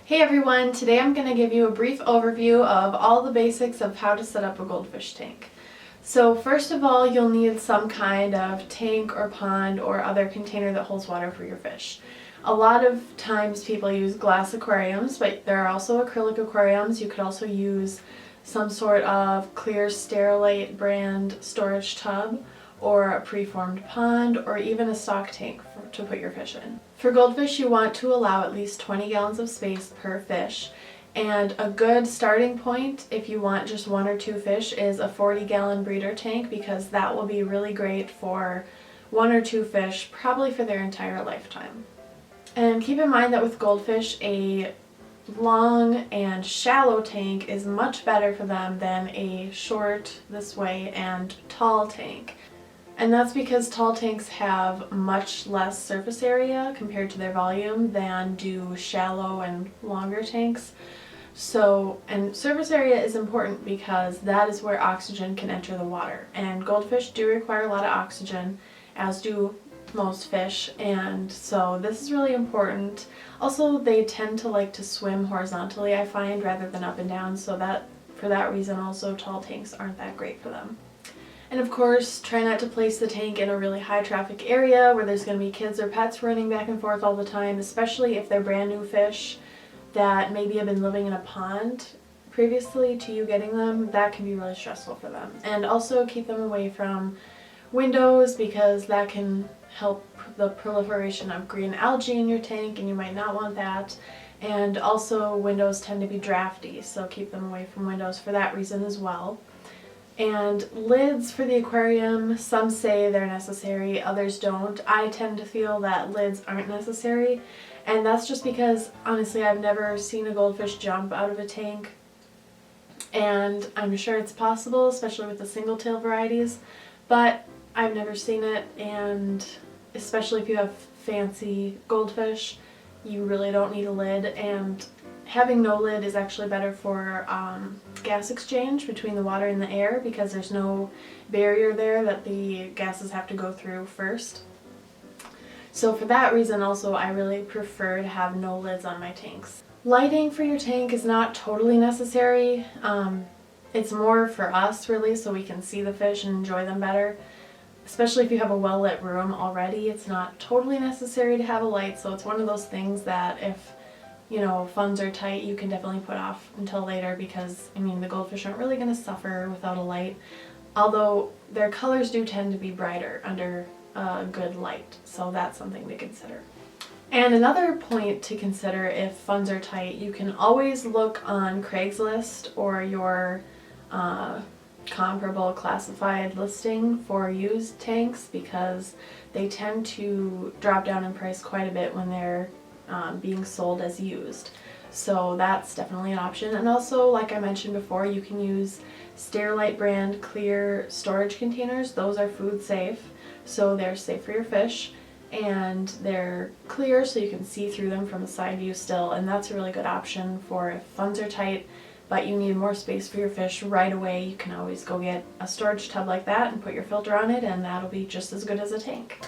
Hey everyone, today I'm going to give you a brief overview of all the basics of how to set up a goldfish tank. So first of all, you'll need some kind of tank or pond or other container that holds water for your fish. A lot of times people use glass aquariums, but there are also acrylic aquariums. You could also use some sort of clear Sterilizer brand storage tub, or a preformed pond, or even a stock tank to put your fish in. For goldfish, you want to allow at least 20 gallons of space per fish, and a good starting point if you want just one or two fish is a 40-gallon breeder tank, because that will be really great for one or two fish, probably for their entire lifetime. And keep in mind that with goldfish, a long and shallow tank is much better for them than a short this way and tall tank. And that's because tall tanks have much less surface area compared to their volume than do shallow and longer tanks. And surface area is important because that is where oxygen can enter the water. And goldfish do require a lot of oxygen, as do most fish, and so this is really important. Also, they tend to like to swim horizontally, I find, rather than up and down, so that for that reason also tall tanks aren't that great for them. And of course, try not to place the tank in a really high traffic area where there's going to be kids or pets running back and forth all the time, especially if they're brand new fish that maybe have been living in a pond previously to you getting them. That can be really stressful for them. And also keep them away from windows, because that can help the proliferation of green algae in your tank, and you might not want that. And also windows tend to be drafty, so keep them away from windows for that reason as well. And lids for the aquarium, some say they're necessary, others don't. I tend to feel that lids aren't necessary, and that's just because honestly I've never seen a goldfish jump out of a tank, and I'm sure it's possible, especially with the single tail varieties, but I've never seen it. And especially if you have fancy goldfish, you really don't need a lid, and having no lid is actually better for gas exchange between the water and the air, because there's no barrier there that the gases have to go through first. So for that reason also, I really prefer to have no lids on my tanks. Lighting for your tank is not totally necessary. It's more for us really, so we can see the fish and enjoy them better. Especially if you have a well-lit room already, it's not totally necessary to have a light, so it's one of those things that if funds are tight, you can definitely put off until later, because the goldfish aren't really going to suffer without a light, although their colors do tend to be brighter under a good light, so that's something to consider. And another point to consider if funds are tight, you can always look on Craigslist or your comparable classified listing for used tanks, because they tend to drop down in price quite a bit when they're being sold as used. So that's definitely an option. And also, like I mentioned before, you can use Sterilizer brand clear storage containers. Those are food safe, so they're safe for your fish, and they're clear so you can see through them from the side view still, and that's a really good option for if funds are tight but you need more space for your fish right away. You can always go get a storage tub like that and put your filter on it, and that'll be just as good as a tank.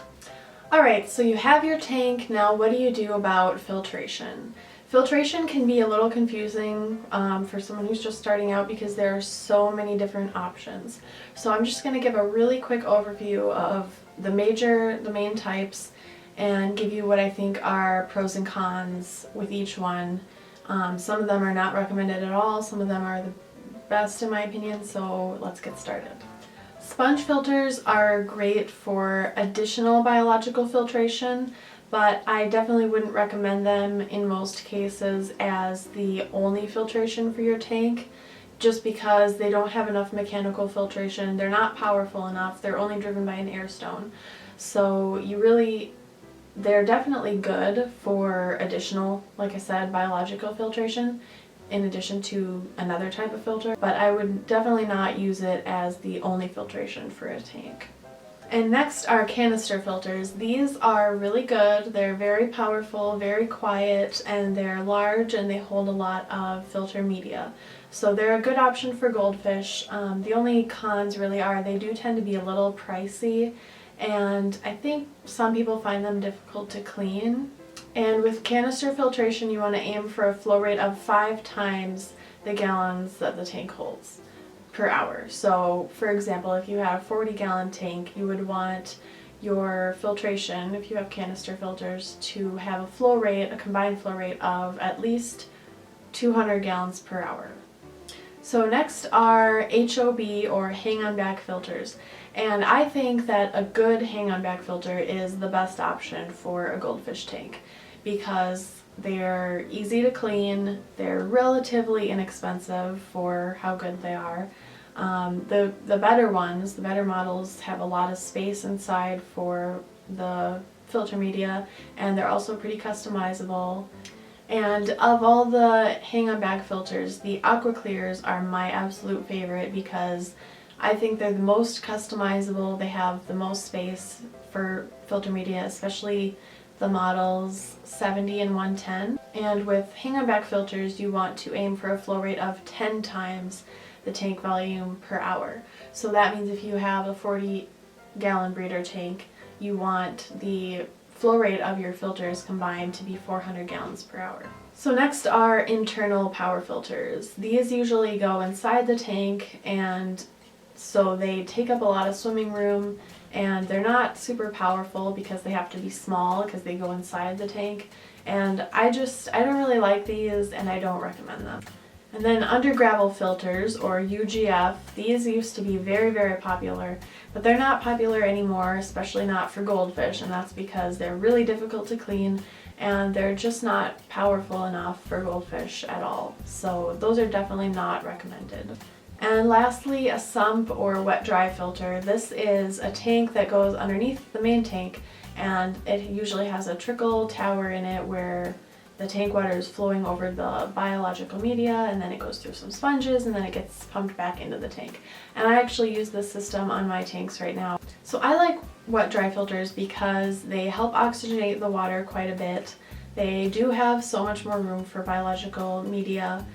Alright, so you have your tank. Now what do you do about filtration? Filtration can be a little confusing for someone who's just starting out, because there are so many different options. So I'm just going to give a really quick overview of the main types, and give you what I think are pros and cons with each one. Some of them are not recommended at all, some of them are the best in my opinion, so let's get started. Sponge filters are great for additional biological filtration, but I definitely wouldn't recommend them in most cases as the only filtration for your tank, just because they don't have enough mechanical filtration. They're not powerful enough. They're only driven by an air stone. So they're definitely good for additional, like I said, biological filtration in addition to another type of filter, but I would definitely not use it as the only filtration for a tank. And next are canister filters. These are really good. They're very powerful, very quiet, and they're large, and they hold a lot of filter media. So they're a good option for goldfish. The only cons really are they do tend to be a little pricey, and I think some people find them difficult to clean. And with canister filtration, you want to aim for a flow rate of 5 times the gallons that the tank holds per hour. So for example, if you had a 40-gallon tank, you would want your filtration, if you have canister filters, to have a flow rate, a combined flow rate of at least 200 gallons per hour. So next are HOB, or hang-on back filters. And I think that a good hang-on back filter is the best option for a goldfish tank because they're easy to clean, they're relatively inexpensive for how good they are. The better ones, the better models, have a lot of space inside for the filter media, and they're also pretty customizable. And of all the hang-on back filters, the Aqua Clears are my absolute favorite because I think they're the most customizable. They have the most space for filter media, especially the models 70 and 110. And with hang-on back filters, you want to aim for a flow rate of 10 times the tank volume per hour. So that means if you have a 40-gallon breeder tank, you want the flow rate of your filters combined to be 400 gallons per hour. So next are internal power filters. These usually go inside the tank, and so they take up a lot of swimming room, and they're not super powerful because they have to be small because they go inside the tank. And I don't really like these, and I don't recommend them. And then under gravel filters, or UGF, these used to be very, very popular, but they're not popular anymore, especially not for goldfish, and that's because they're really difficult to clean and they're just not powerful enough for goldfish at all. So those are definitely not recommended. And lastly, a sump or wet-dry filter. This is a tank that goes underneath the main tank, and it usually has a trickle tower in it where the tank water is flowing over the biological media, and then it goes through some sponges, and then it gets pumped back into the tank. And I actually use this system on my tanks right now. So I like wet-dry filters because they help oxygenate the water quite a bit. They do have so much more room for biological media,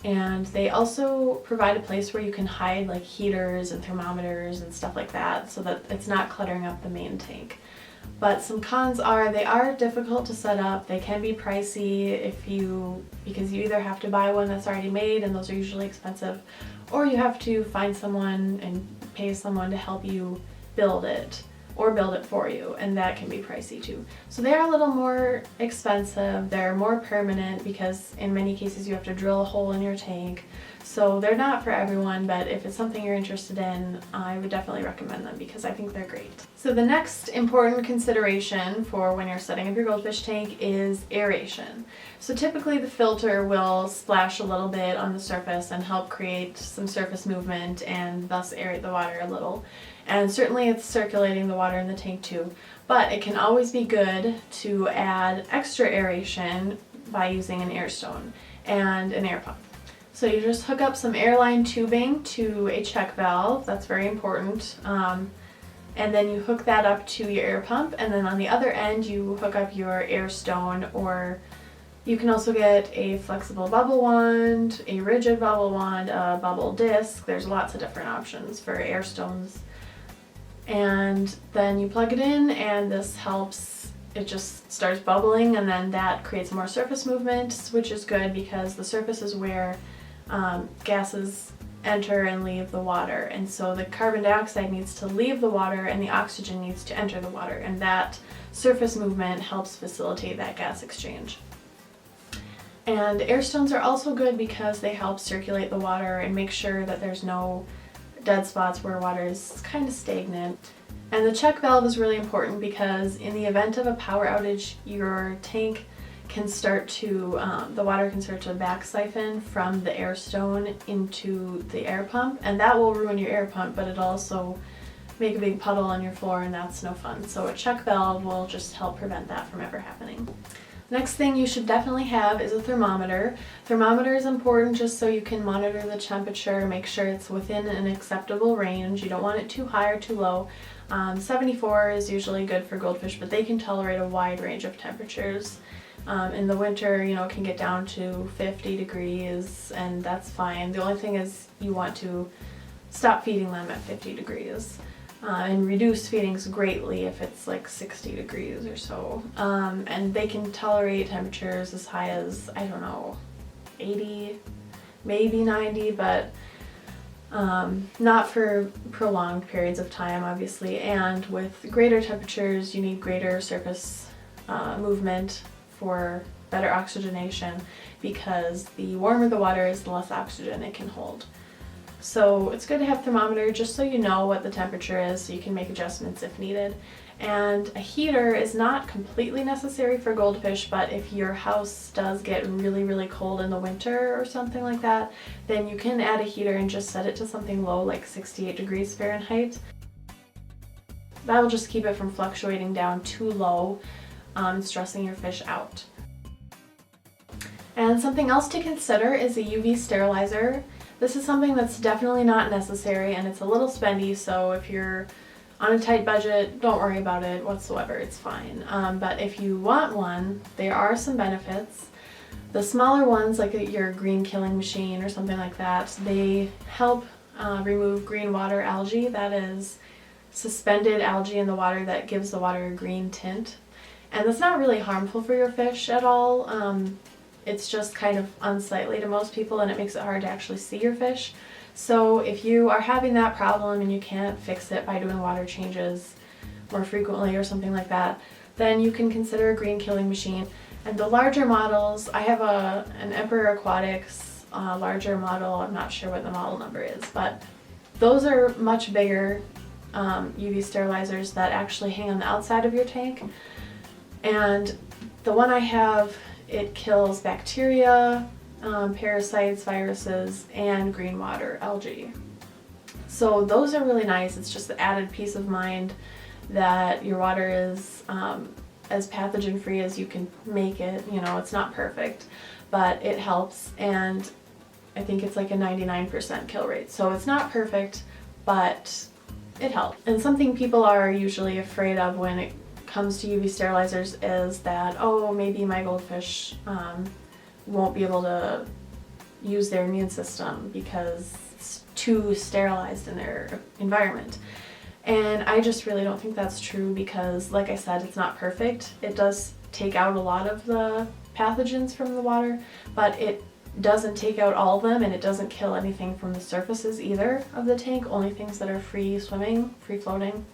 and they also provide a place where you can hide like heaters and thermometers and stuff like that so that it's not cluttering up the main tank. But some cons are they are difficult to set up. They can be pricey because you either have to buy one that's already made, and those are usually expensive, or you have to find someone and pay someone to help you build it or build it for you, and that can be pricey too. So they are a little more expensive. They're more permanent because in many cases you have to drill a hole in your tank. So they're not for everyone, but if it's something you're interested in, I would definitely recommend them because I think they're great. So the next important consideration for when you're setting up your goldfish tank is aeration. So typically the filter will splash a little bit on the surface and help create some surface movement and thus aerate the water a little. And certainly it's circulating the water in the tank too, but it can always be good to add extra aeration by using an air stone and an air pump. So you just hook up some airline tubing to a check valve, that's very important, and then you hook that up to your air pump, and then on the other end you hook up your air stone, or you can also get a flexible bubble wand, a rigid bubble wand, a bubble disc. There's lots of different options for air stones. And then you plug it in, and this helps, it just starts bubbling, and then that creates more surface movement, which is good because the surface is where gases enter and leave the water, and so the carbon dioxide needs to leave the water and the oxygen needs to enter the water, and that surface movement helps facilitate that gas exchange. And air stones are also good because they help circulate the water and make sure that there's no dead spots where water is kind of stagnant. And the check valve is really important because in the event of a power outage, your tank can start to, the water can start to back siphon from the air stone into the air pump, and that will ruin your air pump, but it'll also make a big puddle on your floor, and that's no fun. So a check valve will just help prevent that from ever happening. Next thing you should definitely have is a thermometer. Thermometer is important just so you can monitor the temperature, make sure it's within an acceptable range. You don't want it too high or too low. 74 is usually good for goldfish, but they can tolerate a wide range of temperatures. In the winter, you know, it can get down to 50 degrees, and that's fine. The only thing is you want to stop feeding them at 50 degrees. and reduce feedings greatly if it's like 60 degrees or so. And they can tolerate temperatures as high as, I don't know, 80, maybe 90, but not for prolonged periods of time, obviously. And with greater temperatures, you need greater surface movement for better oxygenation, because the warmer the water is, the less oxygen it can hold. So it's good to have a thermometer just so you know what the temperature is, so you can make adjustments if needed. And a heater is not completely necessary for goldfish, but if your house does get really, really cold in the winter or something like that, then you can add a heater and just set it to something low, like 68 degrees Fahrenheit. That'll just keep it from fluctuating down too low, stressing your fish out. And something else to consider is a UV sterilizer. This is something that's definitely not necessary, and it's a little spendy, so if you're on a tight budget, don't worry about it whatsoever, it's fine. But if you want one, there are some benefits. The smaller ones, like your green killing machine or something like that, they help remove green water algae. That is suspended algae in the water that gives the water a green tint. And that's not really harmful for your fish at all. It's just kind of unsightly to most people, and it makes it hard to actually see your fish. So if you are having that problem and you can't fix it by doing water changes more frequently or something like that, then you can consider a green killing machine. And the larger models, I have an Emperor Aquatics larger model. I'm not sure what the model number is, but those are much bigger UV sterilizers that actually hang on the outside of your tank. And the one I have, it kills bacteria, parasites, viruses, and green water algae. So those are really nice. It's just the added peace of mind that your water is as pathogen free as you can make it. You know, it's not perfect, but it helps, and I think it's like a 99% kill rate. So it's not perfect, but it helps. And something people are usually afraid of when it comes to UV sterilizers is that, oh, maybe my goldfish won't be able to use their immune system because it's too sterilized in their environment. And I just really don't think that's true, because like I said, it's not perfect. It does take out a lot of the pathogens from the water, but it doesn't take out all of them, and it doesn't kill anything from the surfaces either of the tank, only things that are free swimming, free floating.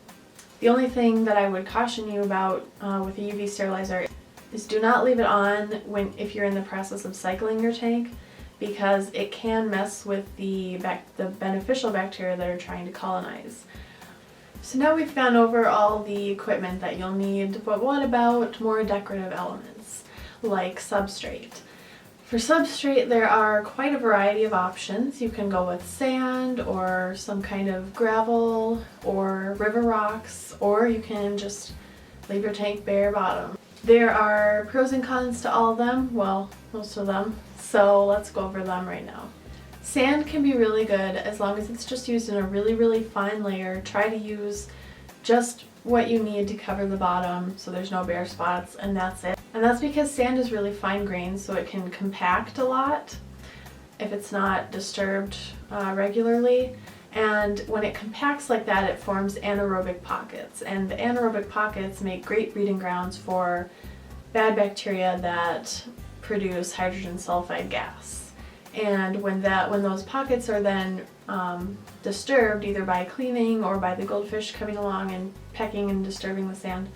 The only thing that I would caution you about with a UV sterilizer is do not leave it on if you're in the process of cycling your tank, because it can mess with the beneficial bacteria that are trying to colonize. So now we've gone over all the equipment that you'll need, but what about more decorative elements like substrate? For substrate, there are quite a variety of options. You can go with sand or some kind of gravel or river rocks, or you can just leave your tank bare bottom. There are pros and cons to all of them, well, most of them, so let's go over them right now. Sand can be really good as long as it's just used in a really, really fine layer. Try to use just what you need to cover the bottom so there's no bare spots, and that's it. And that's because sand is really fine grained, so it can compact a lot if it's not disturbed regularly. And when it compacts like that, it forms anaerobic pockets, and the anaerobic pockets make great breeding grounds for bad bacteria that produce hydrogen sulfide gas. And when those pockets are then disturbed, either by cleaning or by the goldfish coming along and pecking and disturbing the sand,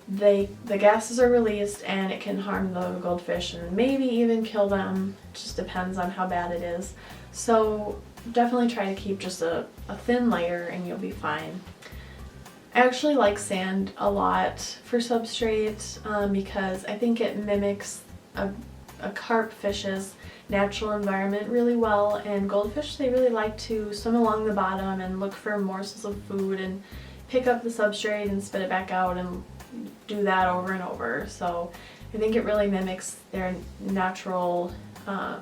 the gases are released, and it can harm the goldfish and maybe even kill them. It just depends on how bad it is. So definitely try to keep just a thin layer and you'll be fine. I actually like sand a lot for substrate because I think it mimics a carp fish's natural environment really well, and goldfish, they really like to swim along the bottom and look for morsels of food and pick up the substrate and spit it back out and do that over and over. So I think it really mimics their natural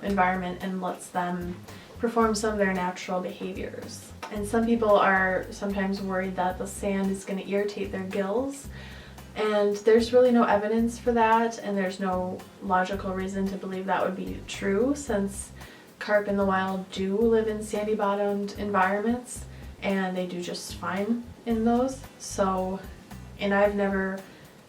environment and lets them perform some of their natural behaviors. And some people are sometimes worried that the sand is going to irritate their gills, and there's really no evidence for that, and there's no logical reason to believe that would be true, since carp in the wild do live in sandy bottomed environments, and they do just fine in those. So, and I've never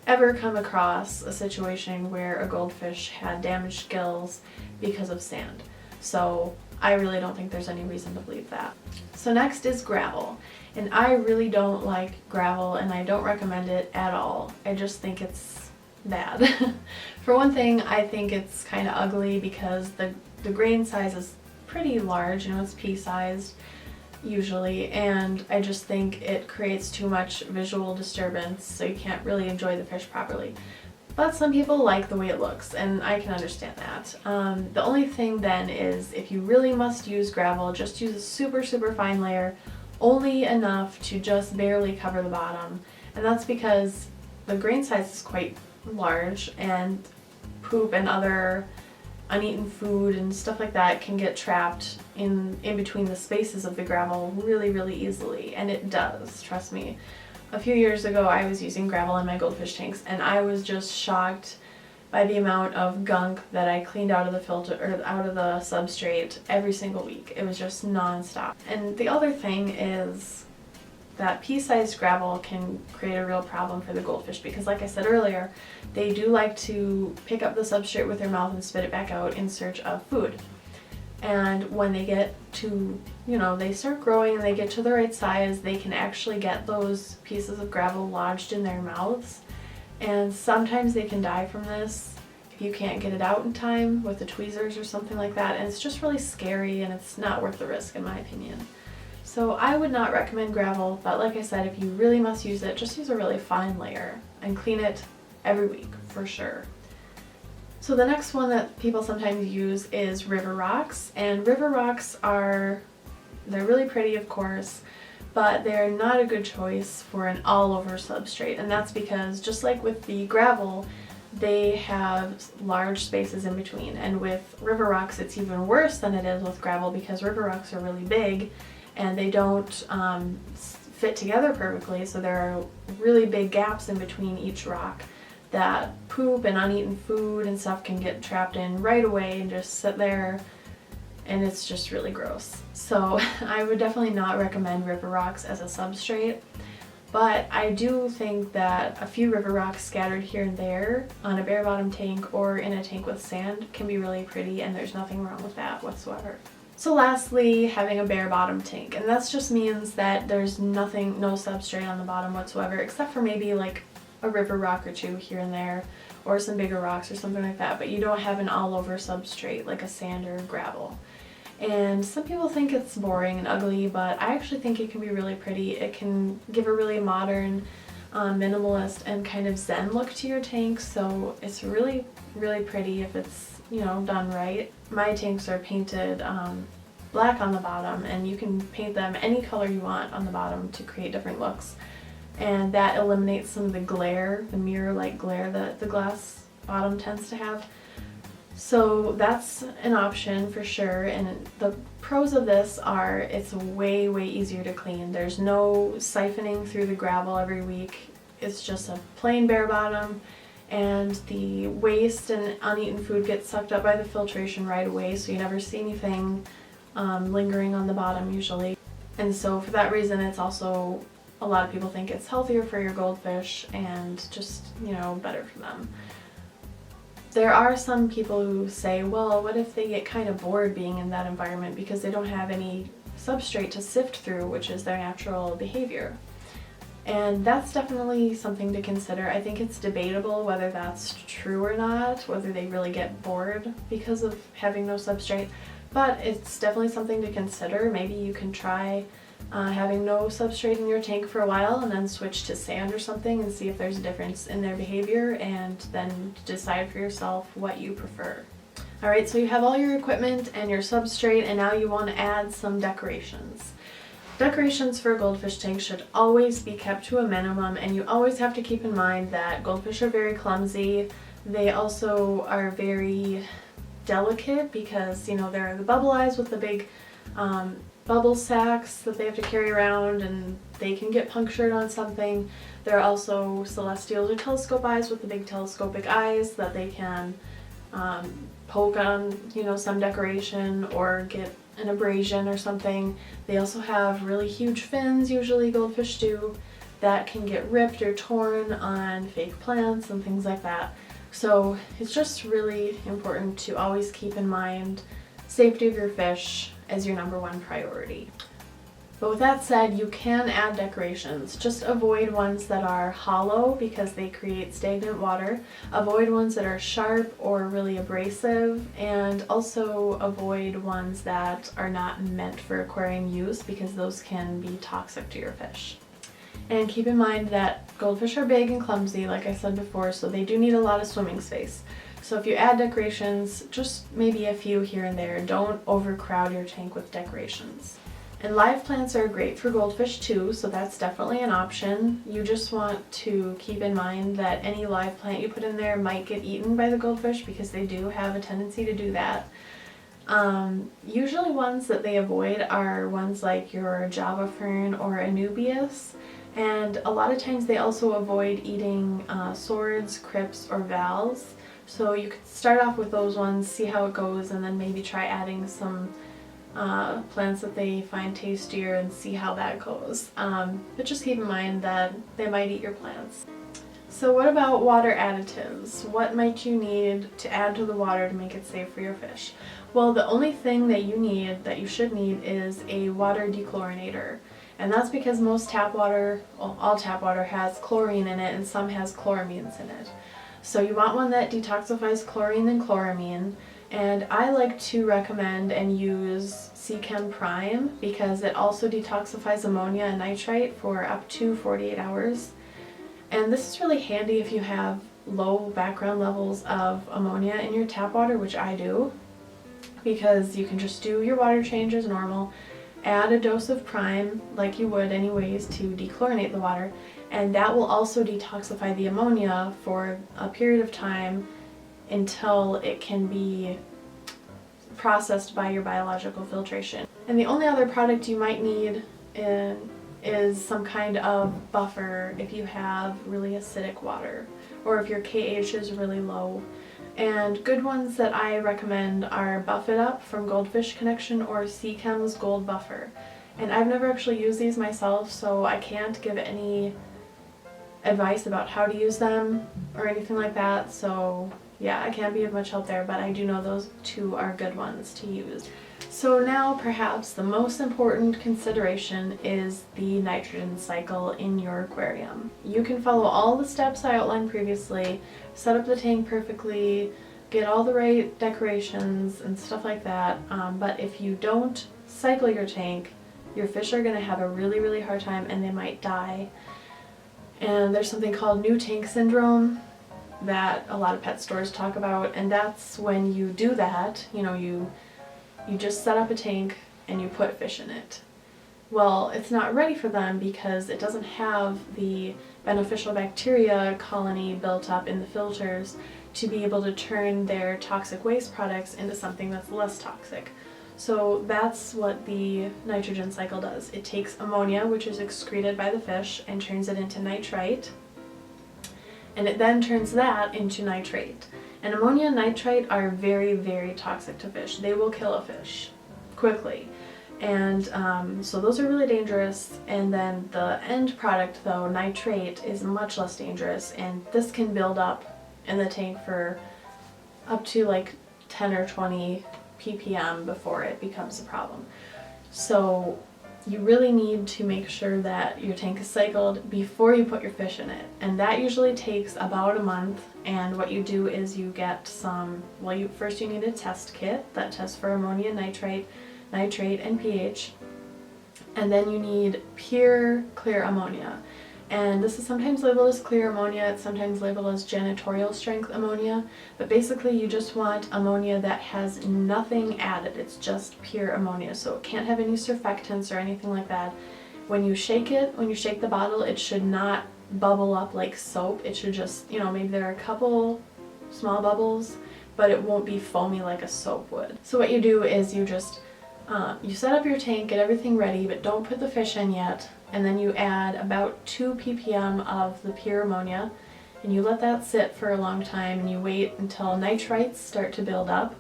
ever come across a situation where a goldfish had damaged gills because of sand. So I really don't think there's any reason to believe that. So next is gravel. And I really don't like gravel, and I don't recommend it at all. I just think it's bad. For one thing, I think it's kind of ugly because the grain size is pretty large, it's pea-sized usually, and I just think it creates too much visual disturbance, so you can't really enjoy the fish properly. But some people like the way it looks, and I can understand that. The only thing then is, if you really must use gravel, just use a super fine layer, only enough to just barely cover the bottom. And that's because the grain size is quite large, and poop and other uneaten food and stuff like that can get trapped in between the spaces of the gravel really easily. And it does, trust me. A few years ago I was using gravel in my goldfish tanks, and I was just shocked by the amount of gunk that I cleaned out of the filter or out of the substrate every single week. It was just non-stop. And the other thing is that pea-sized gravel can create a real problem for the goldfish because, like I said earlier, they do like to pick up the substrate with their mouth and spit it back out in search of food. And when they get to, they start growing and they get to the right size, they can actually get those pieces of gravel lodged in their mouths. And sometimes they can die from this if you can't get it out in time with the tweezers or something like that. And it's just really scary, and it's not worth the risk in my opinion. So I would not recommend gravel, but like I said, if you really must use it, just use a really fine layer and clean it every week for sure. So the next one that people sometimes use is river rocks, and river rocks they're really pretty, of course, but they're not a good choice for an all-over substrate, and that's because, just like with the gravel, they have large spaces in between, and with river rocks it's even worse than it is with gravel because river rocks are really big and they don't fit together perfectly, so there are really big gaps in between each rock that poop and uneaten food and stuff can get trapped in right away and just sit there, and it's just really gross. So I would definitely not recommend river rocks as a substrate, but I do think that a few river rocks scattered here and there on a bare bottom tank or in a tank with sand can be really pretty, and there's nothing wrong with that whatsoever. So lastly, having a bare bottom tank, and that just means that there's no substrate on the bottom whatsoever, except for maybe like a river rock or two here and there, or some bigger rocks or something like that, but you don't have an all-over substrate like a sand or gravel. And some people think it's boring and ugly, but I actually think it can be really pretty. It can give a really modern, minimalist and kind of zen look to your tank, so it's really pretty if it's done right. My tanks are painted black on the bottom, and you can paint them any color you want on the bottom to create different looks. And that eliminates some of the glare, the mirror-like glare that the glass bottom tends to have. So that's an option for sure, and the pros of this are it's way easier to clean. There's no siphoning through the gravel every week. It's just a plain bare bottom, and the waste and uneaten food gets sucked up by the filtration right away, so you never see anything lingering on the bottom usually. And so for that reason, it's also, a lot of people think it's healthier for your goldfish and just, better for them. There are some people who say, well, what if they get kind of bored being in that environment because they don't have any substrate to sift through, which is their natural behavior? And that's definitely something to consider. I think it's debatable whether that's true or not, whether they really get bored because of having no substrate, but it's definitely something to consider. Maybe you can try having no substrate in your tank for a while and then switch to sand or something and see if there's a difference in their behavior, and then decide for yourself what you prefer. Alright, so you have all your equipment and your substrate, and now you want to add some decorations. Decorations for a goldfish tank should always be kept to a minimum, and you always have to keep in mind that goldfish are very clumsy. They also are very delicate because, there are the bubble eyes with the big bubble sacks that they have to carry around, and they can get punctured on something. There are also celestials or telescope eyes with the big telescopic eyes that they can poke on, some decoration or get an abrasion or something. They also have really huge fins, usually goldfish do, that can get ripped or torn on fake plants and things like that. So it's just really important to always keep in mind safety of your fish as your #1 priority. But with that said, you can add decorations. Just avoid ones that are hollow because they create stagnant water. Avoid ones that are sharp or really abrasive, and also avoid ones that are not meant for aquarium use because those can be toxic to your fish. And keep in mind that goldfish are big and clumsy, like I said before, so they do need a lot of swimming space. So if you add decorations, just maybe a few here and there. Don't overcrowd your tank with decorations. And live plants are great for goldfish too, so that's definitely an option. You just want to keep in mind that any live plant you put in there might get eaten by the goldfish because they do have a tendency to do that. Usually ones that they avoid are ones like your Java fern or Anubias, and a lot of times they also avoid eating swords, crypts, or vals. So you could start off with those ones, see how it goes, and then maybe try adding some plants that they find tastier and see how that goes. But just keep in mind that they might eat your plants. So what about water additives? What might you need to add to the water to make it safe for your fish? Well, the only thing that you should need is a water dechlorinator. And that's because most tap water, well, all tap water has chlorine in it and some has chloramines in it. So you want one that detoxifies chlorine and chloramine. And I like to recommend and use Seachem Prime because it also detoxifies ammonia and nitrite for up to 48 hours. And this is really handy if you have low background levels of ammonia in your tap water, which I do, because you can just do your water change as normal, add a dose of Prime like you would anyways to dechlorinate the water, and that will also detoxify the ammonia for a period of time until it can be processed by your biological filtration. And the only other product you might need is some kind of buffer if you have really acidic water or if your KH is really low. And good ones that I recommend are Buff It Up from Goldfish Connection or Seachem's Gold Buffer. And I've never actually used these myself, so I can't give any advice about how to use them or anything like that, so yeah, I can't be of much help there, but I do know those two are good ones to use. So now perhaps the most important consideration is the nitrogen cycle in your aquarium. You can follow all the steps I outlined previously, set up the tank perfectly, get all the right decorations and stuff like that, but if you don't cycle your tank, your fish are going to have a really hard time and they might die. And there's something called new tank syndrome that a lot of pet stores talk about, and that's when you do that, you just set up a tank and you put fish in it. Well, it's not ready for them because it doesn't have the beneficial bacteria colony built up in the filters to be able to turn their toxic waste products into something that's less toxic. So that's what the nitrogen cycle does. It takes ammonia, which is excreted by the fish, and turns it into nitrite, and it then turns that into nitrate. And ammonia and nitrite are very toxic to fish. They will kill a fish quickly. And so those are really dangerous. And then the end product, though, nitrate, is much less dangerous, and this can build up in the tank for up to like 10 or 20 ppm before it becomes a problem. So you really need to make sure that your tank is cycled before you put your fish in it, and that usually takes about a month. And what you do is you get some, well, first you need a test kit that tests for ammonia, nitrate, and pH, and then you need pure clear ammonia. And this is sometimes labeled as clear ammonia, it's sometimes labeled as janitorial strength ammonia, but basically you just want ammonia that has nothing added. It's just pure ammonia, so it can't have any surfactants or anything like that. When you shake the bottle, it should not bubble up like soap. It should just, maybe there are a couple small bubbles, but it won't be foamy like a soap would. So what you do is you just you set up your tank, get everything ready, but don't put the fish in yet, and then you add about 2 ppm of the pure ammonia, and you let that sit for a long time, and you wait until nitrites start to build up,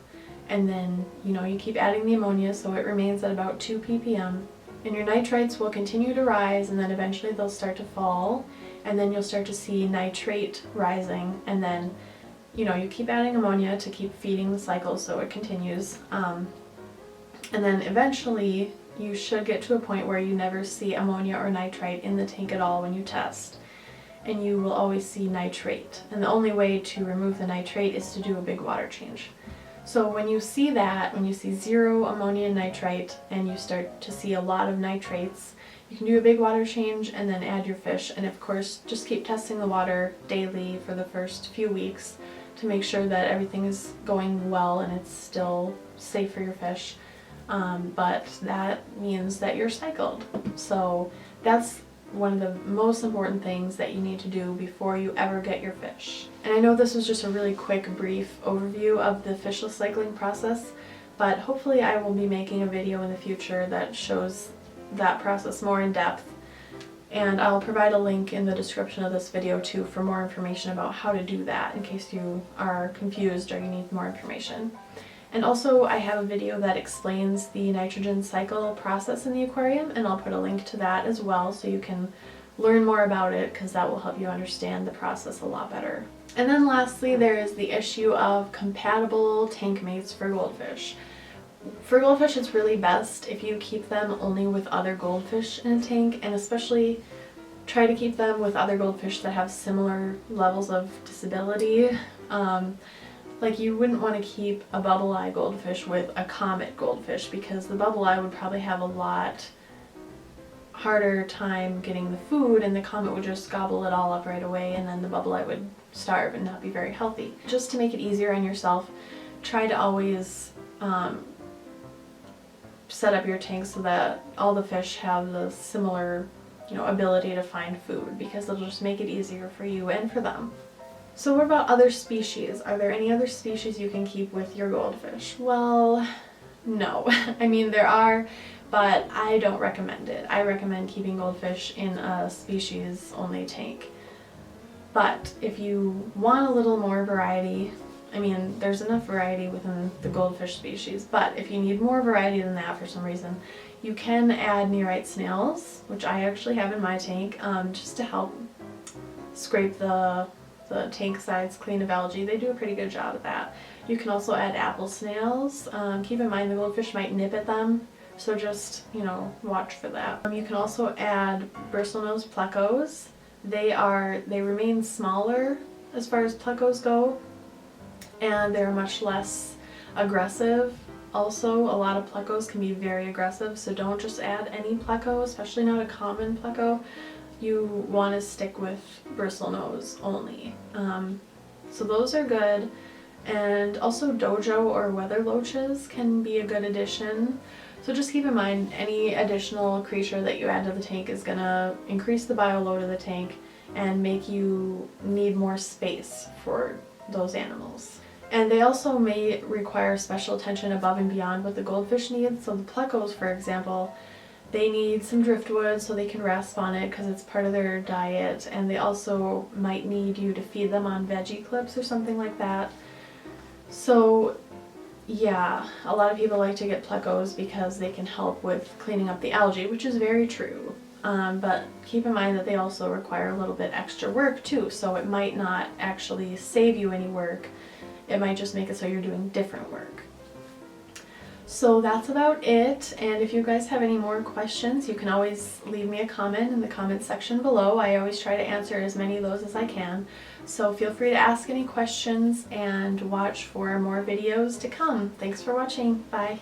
and then you keep adding the ammonia so it remains at about 2 ppm. And your nitrites will continue to rise, and then eventually they'll start to fall, and then you'll start to see nitrate rising, and then you keep adding ammonia to keep feeding the cycle so it continues. And then eventually you should get to a point where you never see ammonia or nitrite in the tank at all when you test. And you will always see nitrate. And the only way to remove the nitrate is to do a big water change. So when you see that, when you see 0 ammonia and nitrite, and you start to see a lot of nitrates, you can do a big water change and then add your fish. And of course, just keep testing the water daily for the first few weeks to make sure that everything is going well and it's still safe for your fish. But that means that you're cycled. So that's one of the most important things that you need to do before you ever get your fish. And I know this was just a really quick, brief overview of the fishless cycling process, but hopefully I will be making a video in the future that shows that process more in depth. And I'll provide a link in the description of this video too for more information about how to do that in case you are confused or you need more information. And also I have a video that explains the nitrogen cycle process in the aquarium, and I'll put a link to that as well so you can learn more about it, because that will help you understand the process a lot better. And then lastly, there is the issue of compatible tank mates for goldfish. For goldfish, it's really best if you keep them only with other goldfish in a tank, and especially try to keep them with other goldfish that have similar levels of disability. Like you wouldn't want to keep a bubble eye goldfish with a comet goldfish, because the bubble eye would probably have a lot harder time getting the food, and the comet would just gobble it all up right away, and then the bubble eye would starve and not be very healthy. Just to make it easier on yourself, try to always set up your tank so that all the fish have the similar ability to find food, because it'll just make it easier for you and for them. So what about other species? Are there any other species you can keep with your goldfish? Well, no. I mean, there are, but I don't recommend it. I recommend keeping goldfish in a species-only tank. But if you want a little more variety, I mean, there's enough variety within the goldfish species, but if you need more variety than that for some reason, you can add nearite snails, which I actually have in my tank, just to help scrape the tank sides clean of algae. They do a pretty good job of that. You can also add apple snails. Keep in mind the goldfish might nip at them, so just watch for that. You can also add bristlenose plecos. They remain smaller as far as plecos go, and they're much less aggressive. Also, a lot of plecos can be very aggressive, so don't just add any pleco, especially not a common pleco. You want to stick with bristlenose only. So those are good. And also dojo or weather loaches can be a good addition. So just keep in mind, any additional creature that you add to the tank is going to increase the bio load of the tank and make you need more space for those animals. And they also may require special attention above and beyond what the goldfish needs. So the plecos, for example, they need some driftwood so they can rasp on it because it's part of their diet, and they also might need you to feed them on veggie clips or something like that. So yeah, a lot of people like to get plecos because they can help with cleaning up the algae, which is very true. But keep in mind that they also require a little bit extra work too, so it might not actually save you any work. It might just make it so you're doing different work. So that's about it, and if you guys have any more questions, you can always leave me a comment in the comment section below. I always try to answer as many of those as I can, so feel free to ask any questions and watch for more videos to come. Thanks for watching. Bye.